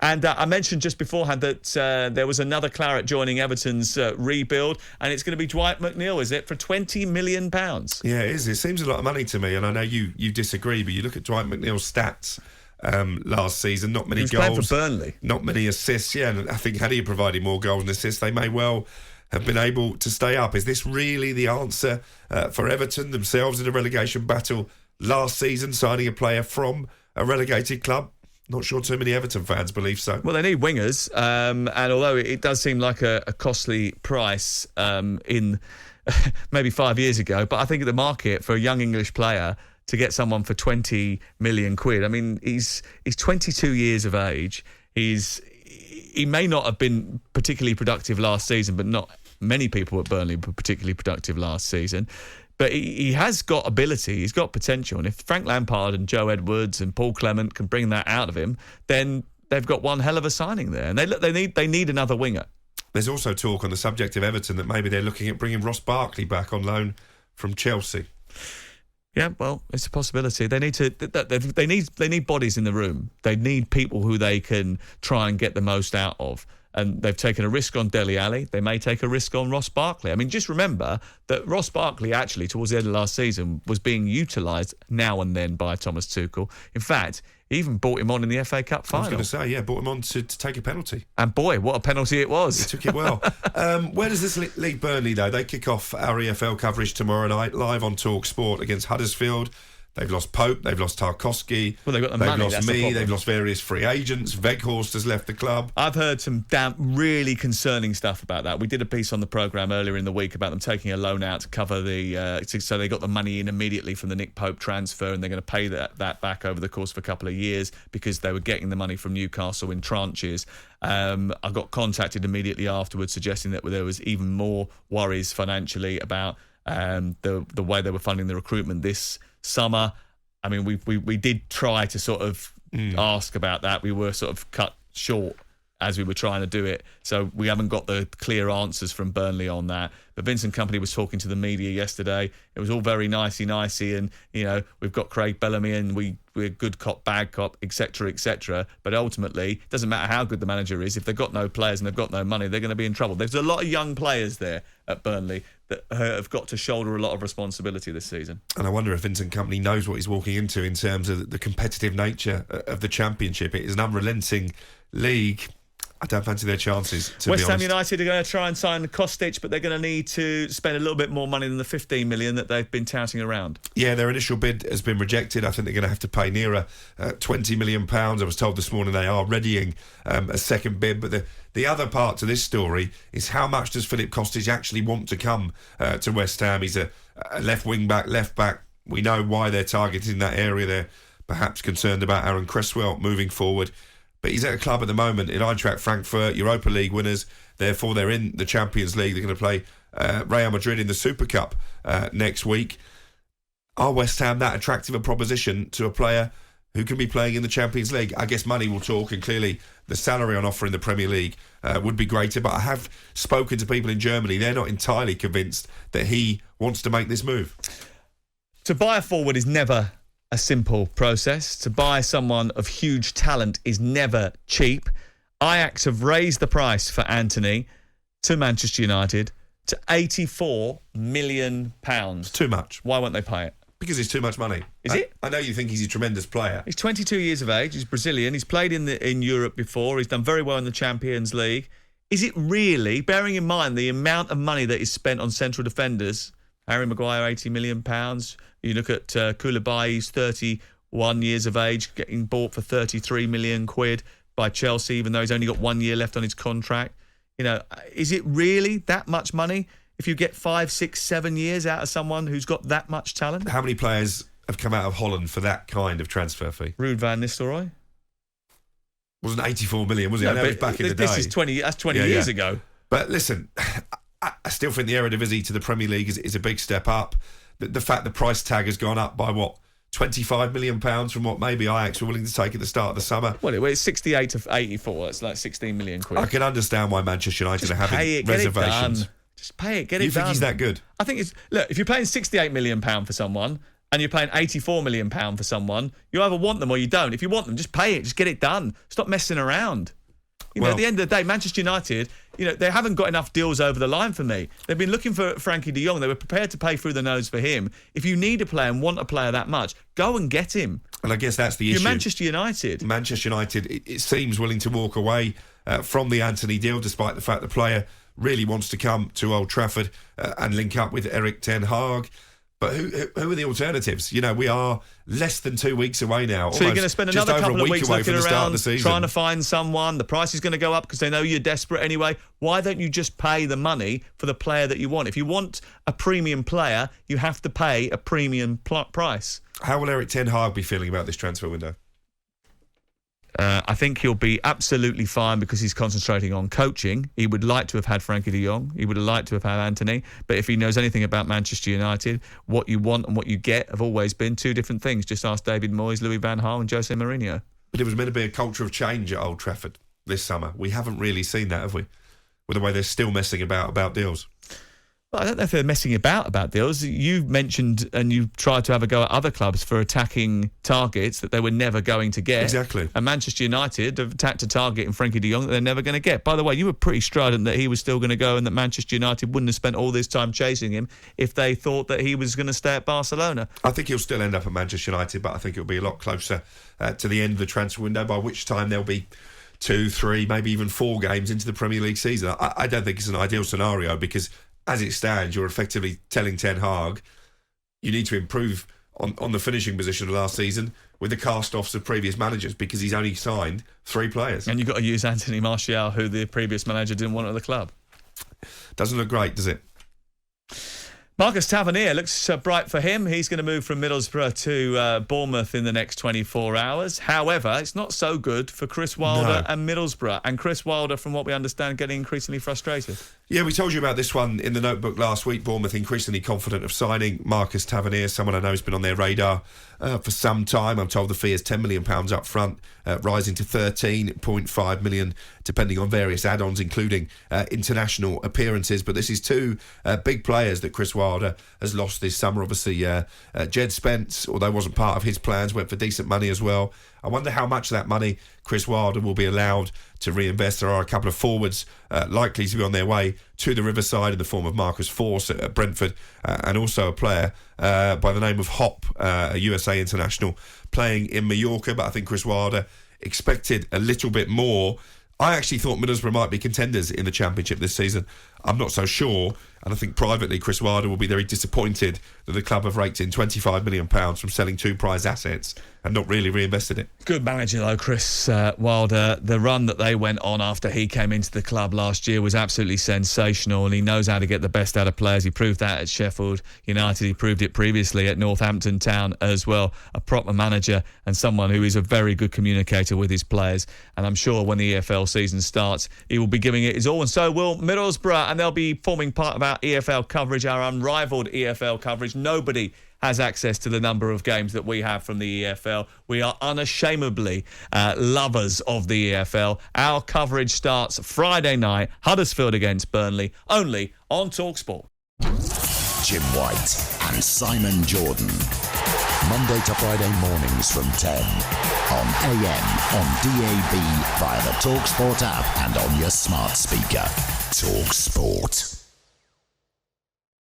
And I mentioned just beforehand that there was another claret joining Everton's rebuild, and it's going to be Dwight McNeil, is it, for £20 million? Yeah, it is. It seems a lot of money to me, and I know you disagree, but you look at Dwight McNeil's stats last season, not many goals. He was playing for Burnley. Not many assists, yeah, and I think had he provided more goals and assists, they may well have been able to stay up. Is this really the answer for Everton themselves in a relegation battle last season, signing a player from a relegated club? Not sure too many Everton fans believe so. Well, they need wingers, and although it does seem like a costly price in maybe 5 years ago, but I think at the market for a young English player to get someone for 20 million quid, I mean, he's 22 years of age. He may not have been particularly productive last season, but not many people at Burnley were particularly productive last season. But he has got ability, he's got potential. And if Frank Lampard and Joe Edwards and Paul Clement can bring that out of him, then they've got one hell of a signing there. And they need another winger. There's also talk on the subject of Everton that maybe they're looking at bringing Ross Barkley back on loan from Chelsea. Yeah, well, it's a possibility. They need bodies in the room. They need people who they can try and get the most out of. And they've taken a risk on Dele Alli. They may take a risk on Ross Barkley. I mean, just remember that Ross Barkley actually, towards the end of last season, was being utilised now and then by Thomas Tuchel. In fact, he even brought him on in the FA Cup final. I was going to say, yeah, brought him on to take a penalty. And boy, what a penalty it was. He took it well. Where does this leave Burnley, though? They kick off our EFL coverage tomorrow night, live on talkSPORT against Huddersfield. They've lost Pope, they've lost Tarkowski, well, they've lost me, they've lost various free agents. Weghorst has left the club. I've heard some really concerning stuff about that. We did a piece on the programme earlier in the week about them taking a loan out to cover so they got the money in immediately from the Nick Pope transfer, and they're going to pay that back over the course of a couple of years because they were getting the money from Newcastle in tranches. I got contacted immediately afterwards suggesting that there was even more worries financially about the way they were funding the recruitment this summer. I mean, we did try to sort of ask about that. We were sort of cut short as we were trying to do it, so we haven't got the clear answers from Burnley on that. But Vincent Kompany was talking to the media yesterday. It was all very nicey, and we've got Craig Bellamy, and we're good cop, bad cop, etc. But ultimately, it doesn't matter how good the manager is. If they've got no players and they've got no money, they're going to be in trouble. There's a lot of young players there at Burnley that have got to shoulder a lot of responsibility this season. And I wonder if Vincent Kompany knows what he's walking into in terms of the competitive nature of the Championship. It is an unrelenting league. I don't fancy their chances, to be honest. West Ham United are going to try and sign Kostić, but they're going to need to spend a little bit more money than the 15 million that they've been touting around. Yeah, their initial bid has been rejected. I think they're going to have to pay nearer £20 million. I was told this morning they are readying a second bid. But the other part to this story is how much does Philip Kostić actually want to come to West Ham? He's a left wing-back, left-back. We know why they're targeting that area. They're perhaps concerned about Aaron Cresswell moving forward. But he's at a club at the moment in Eintracht Frankfurt, Europa League winners. Therefore, they're in the Champions League. They're going to play Real Madrid in the Super Cup next week. Are West Ham that attractive a proposition to a player who can be playing in the Champions League? I guess money will talk, and clearly the salary on offer in the Premier League would be greater. But I have spoken to people in Germany. They're not entirely convinced that he wants to make this move. To buy a forward is never a simple process. To buy someone of huge talent is never cheap. Ajax have raised the price for Anthony to Manchester United to £84 million. It's too much. Why won't they pay it? Because it's too much money. Is it? I know you think he's a tremendous player. He's 22 years of age. He's Brazilian. He's played in Europe before. He's done very well in the Champions League. Is it really, bearing in mind the amount of money that is spent on central defenders, Harry Maguire, £80 million. You look at Koulibaly, he's 31 years of age, getting bought for 33 million quid by Chelsea, even though he's only got 1 year left on his contract. Is it really that much money if you get 5, 6, 7 years out of someone who's got that much talent? How many players have come out of Holland for that kind of transfer fee? Ruud van Nistelrooy. Wasn't 84 million, was it? No, I know it was back in the day. This is 20 years ago. But listen, I still think the Eredivisie to the Premier League is a big step up. The fact the price tag has gone up by, £25 million from what maybe Ajax were willing to take at the start of the summer. Well, it's 68 to 84. It's like 16 million quid. I can understand why Manchester United are having reservations. Just pay it, get it done. You think he's that good? I think look, if you're paying £68 million for someone and you're paying £84 million for someone, you either want them or you don't. If you want them, just pay it. Just get it done. Stop messing around. You know, at the end of the day, Manchester United, they haven't got enough deals over the line for me. They've been looking for Frankie de Jong. They were prepared to pay through the nose for him. If you need a player and want a player that much, go and get him. And I guess that's the issue. You're Manchester United. Manchester United, it seems willing to walk away from the Antony deal, despite the fact the player really wants to come to Old Trafford and link up with Erik ten Hag. But who are the alternatives? We are less than 2 weeks away now. So you're going to spend another couple of weeks looking around, trying to find someone. The price is going to go up because they know you're desperate anyway. Why don't you just pay the money for the player that you want? If you want a premium player, you have to pay a premium price. How will Erik ten Hag be feeling about this transfer window? I think he'll be absolutely fine because he's concentrating on coaching. He would like to have had Frankie de Jong. He would have liked to have had Antony. But if he knows anything about Manchester United, what you want and what you get have always been two different things. Just ask David Moyes, Louis van Gaal and Jose Mourinho. But it was meant to be a culture of change at Old Trafford this summer. We haven't really seen that, have we? With the way they're still messing about deals. Well, I don't know if they're messing about deals. You mentioned and you tried to have a go at other clubs for attacking targets that they were never going to get. Exactly. And Manchester United have attacked a target in Frankie de Jong that they're never going to get. By the way, you were pretty strident that he was still going to go and that Manchester United wouldn't have spent all this time chasing him if they thought that he was going to stay at Barcelona. I think he'll still end up at Manchester United, but I think it'll be a lot closer to the end of the transfer window, by which time there'll be 2, 3, maybe even 4 games into the Premier League season. I don't think it's an ideal scenario because as it stands, you're effectively telling Ten Hag you need to improve on the finishing position of last season with the cast-offs of previous managers because he's only signed 3 players. And you've got to use Anthony Martial, who the previous manager didn't want at the club. Doesn't look great, does it? Marcus Tavernier looks bright for him. He's going to move from Middlesbrough to Bournemouth in the next 24 hours. However, it's not so good for Chris Wilder and Middlesbrough. And Chris Wilder, from what we understand, getting increasingly frustrated. Yeah, we told you about this one in the notebook last week. Bournemouth increasingly confident of signing Marcus Tavernier, someone I know has been on their radar for some time. I'm told the fee is £10 million up front, rising to £13.5 million, depending on various add-ons, including international appearances. But this is 2 big players that Chris Wilder has lost this summer. Obviously, Jed Spence, although wasn't part of his plans, went for decent money as well. I wonder how much of that money Chris Wilder will be allowed to reinvest. There are a couple of forwards likely to be on their way to the Riverside in the form of Marcus Forss at Brentford and also a player by the name of Hop, a USA international playing in Mallorca. But I think Chris Wilder expected a little bit more. I actually thought Middlesbrough might be contenders in the Championship this season. I'm not so sure. And I think privately Chris Wilder will be very disappointed that the club have raked in £25 million from selling 2 prize assets and not really reinvested it. Good manager though, Chris Wilder. The run that they went on after he came into the club last year was absolutely sensational, and he knows how to get the best out of players. He proved that at Sheffield United. He proved it previously at Northampton Town as well. A proper manager and someone who is a very good communicator with his players. And I'm sure when the EFL season starts, he will be giving it his all, and so will Middlesbrough, and they'll be forming part of our EFL coverage, our unrivalled EFL coverage. Nobody has access to the number of games that we have from the EFL. We are unashamedly lovers of the EFL. Our coverage starts Friday night, Huddersfield against Burnley, only on talkSPORT. Jim White and Simon Jordan. Monday to Friday mornings from 10 on AM, on DAB, via the talkSPORT app and on your smart speaker. talkSPORT.